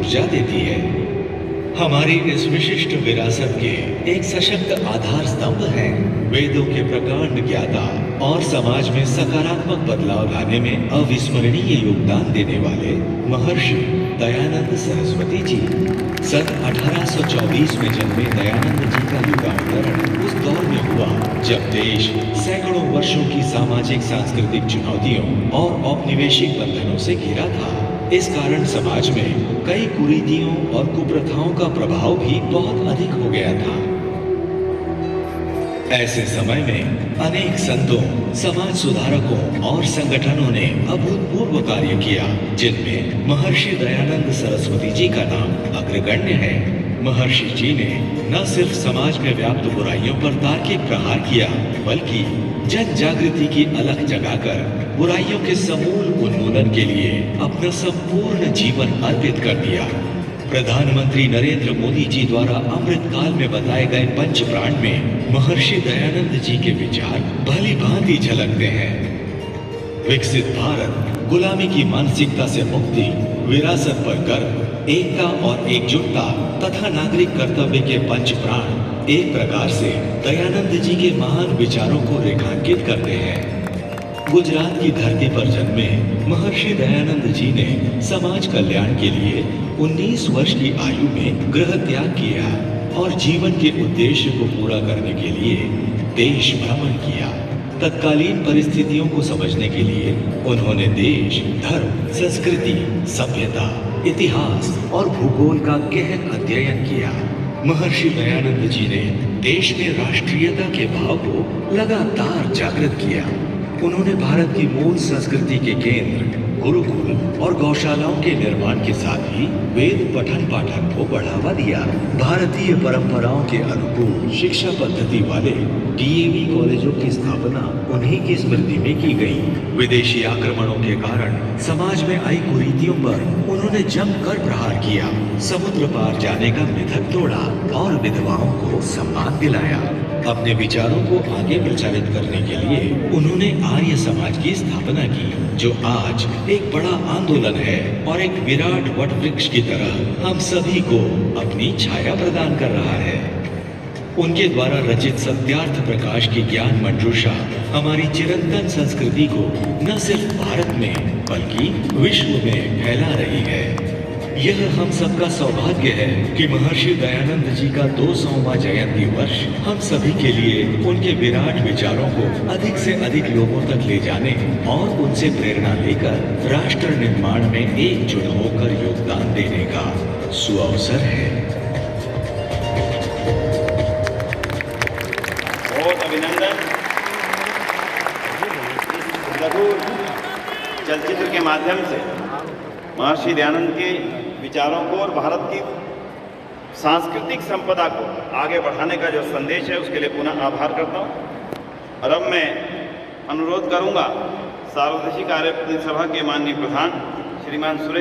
ऊर्जा देती है। हमारी इस विशिष्ट विरासत के एक सशक्त आधार स्तंभ हैं वेदों के प्रकांड ज्ञाता और समाज में सकारात्मक बदलाव लाने में अविस्मरणीय योगदान देने वाले महर्षि दयानंद सरस्वती जी। सन 1824 में जन्मे दयानंद जी का युगांतरण उस दौर में हुआ जब देश सैकड़ों वर्षों की सामाजिक सांस्कृतिक चुनौतियों और औपनिवेशिक बंधनों से घिरा था। इस कारण समाज में कई कुरीतियों और कुप्रथाओं का प्रभाव भी बहुत अधिक हो गया था। ऐसे समय में अनेक संतों, समाज सुधारकों और संगठनों ने अभूतपूर्व कार्य किया, जिनमें महर्षि दयानंद सरस्वती जी का नाम अग्रगण्य है। महर्षि जी ने न सिर्फ समाज में व्याप्त बुराइयों पर तार्किक प्रहार किया, बल्कि जन जागृति की अलख जगाकर बुराइयों के समूल उन्मूलन के लिए अपना संपूर्ण जीवन अर्पित कर दिया। प्रधानमंत्री नरेंद्र मोदी जी द्वारा अमृत काल में बताए गए पंच प्राण में महर्षि दयानंद जी के विचार भली भांति झलकते हैं। विकसित भारत, गुलामी की मानसिकता से मुक्ति, विरासत पर गर्व, एकता और एकजुटता तथा नागरिक कर्तव्य के पंच प्राण एक प्रकार से दयानंद जी के महान विचारों को रेखांकित करते हैं। गुजरात की धरती पर जन्मे महर्षि दयानंद जी ने समाज कल्याण के लिए 19 वर्ष की आयु में गृह त्याग किया और जीवन के उद्देश्य को पूरा करने के लिए देश भ्रमण किया। तत्कालीन परिस्थितियों को समझने के लिए उन्होंने देश, धर्म, संस्कृति, सभ्यता, इतिहास और भूगोल का गहन अध्ययन किया। महर्षि दयानंद जी ने देश में राष्ट्रीयता के भाव को लगातार जागृत किया। उन्होंने भारत की मूल संस्कृति के केंद्र, गुरुकुल और गौशालाओं के निर्माण के साथ ही वेद पठन पाठन को बढ़ावा दिया। भारतीय परंपराओं के अनुकूल शिक्षा पद्धति वाले डीएवी कॉलेजों की स्थापना उन्हीं की स्मृति में की गई। विदेशी आक्रमणों के कारण समाज में आई कुरीतियों पर उन्होंने जमकर प्रहार किया। समुद्र पार जाने का मिथक तोड़ा और विधवाओं को सम्मान दिलाया। अपने विचारों को आगे प्रचारित करने के लिए उन्होंने आर्य समाज की स्थापना की, जो आज एक बड़ा आंदोलन है और एक विराट वटवृक्ष की तरह हम सभी को अपनी छाया प्रदान कर रहा है। उनके द्वारा रचित सत्यार्थ प्रकाश की ज्ञान मंजूषा हमारी चिरंतन संस्कृति को न सिर्फ भारत में बल्कि विश्व में फैला रही है। यह हम सबका सौभाग्य है कि महर्षि दयानंद जी का 200वां जयंती वर्ष हम सभी के लिए उनके विराट विचारों को अधिक से अधिक लोगों तक ले जाने और उनसे प्रेरणा लेकर राष्ट्र निर्माण में एकजुट होकर योगदान देने का सुअवसर है। बहुत अभिनंदन। लघु चलचित्र के माध्यम से महर्षि दयानंद के विचारों को और भारत की सांस्कृतिक संपदा को आगे बढ़ाने का जो संदेश है उसके लिए पुनः आभार करता हूँ। और अब मैं अनुरोध करूँगा सार्वदेशीय कार्य सभा के माननीय प्रधान श्रीमान सुरेश